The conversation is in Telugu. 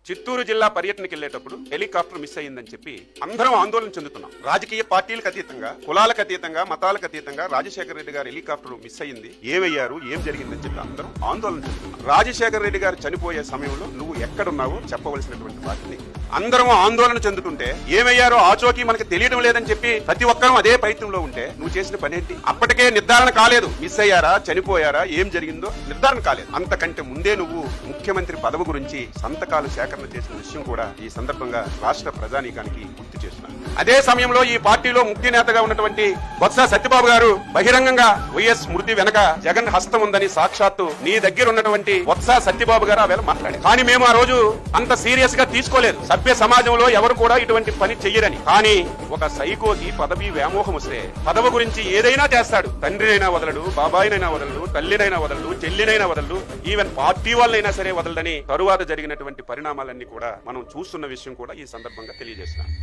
చిత్తూరు జిల్లా పర్యటనకి వెళ్లేటప్పుడు హెలికాప్టర్ మిస్ అయ్యిందని చెప్పి అందరం ఆందోళన చెందుతున్నాం. రాజకీయ పార్టీలకు అతీతంగా, కులాలకు అతీతంగా, మతాలకు అతీతంగా రాజశేఖర రెడ్డి గారి హెలికాప్టర్ మిస్ అయ్యింది, ఏమయ్యారు, ఏం జరిగిందని చెప్పి అందరం ఆందోళన చెందుతున్నాం. రాజశేఖర రెడ్డి గారు చనిపోయే సమయంలో నువ్వు ఎక్కడున్నావో చెప్పవలసినటువంటి బాధ్యత. అందరం ఆందోళన చెందుతుంటే ఏమయ్యారో ఆచోకి మనకు తెలియడం లేదని చెప్పి ప్రతి ఒక్కరూ అదే ప్రయత్నంలో ఉంటే నువ్వు చేసిన పని ఏంటి? అప్పటికే నిర్ధారణ కాలేదు, మిస్ అయ్యారా, చనిపోయారా, ఏం జరిగిందో నిర్ధారణ కాలేదు. అంతకంటే ముందే నువ్వు ముఖ్యమంత్రి పదవి గురించి సంతకాలు సేకరణ చేసిన విషయం కూడా ఈ సందర్భంగా రాష్ట్ర ప్రజానీకానికి గుర్తు చేస్తున్నారు. అదే సమయంలో ఈ పార్టీలో ముఖ్య నేతగా ఉన్నటువంటి బొత్స సత్యబాబు గారు బహిరంగంగా వైఎస్ స్మృతి వెనక జగన్ హస్తం ఉందని సాక్షాత్తు నీ దగ్గర ఉన్నటువంటి బొత్స సత్యబాబు గారు ఆ వేళ మాట్లాడారు. కానీ మేము ఆ రోజు అంత సీరియస్ గా తీసుకోలేదు. సభ్య సమాజంలో ఎవరు కూడా ఇటువంటి పని చెయ్యరని. కానీ ఒక సైకోకి పదవి వ్యామోహం వస్తే పదవి గురించి ఏదైనా చేస్తాడు. తండ్రినైనా వదలడు, బాబాయినైనా వదలడు, తల్లినైనా వదలడు, చెల్లినైనా వదలడు, ఈవెన్ పార్టీ వాళ్ళైనా సరే వదలడని తరువాత జరిగినటువంటి పరిణామాలన్నీ కూడా మనం చూస్తున్న విషయం కూడా ఈ సందర్భంగా తెలియజేస్తున్నాం.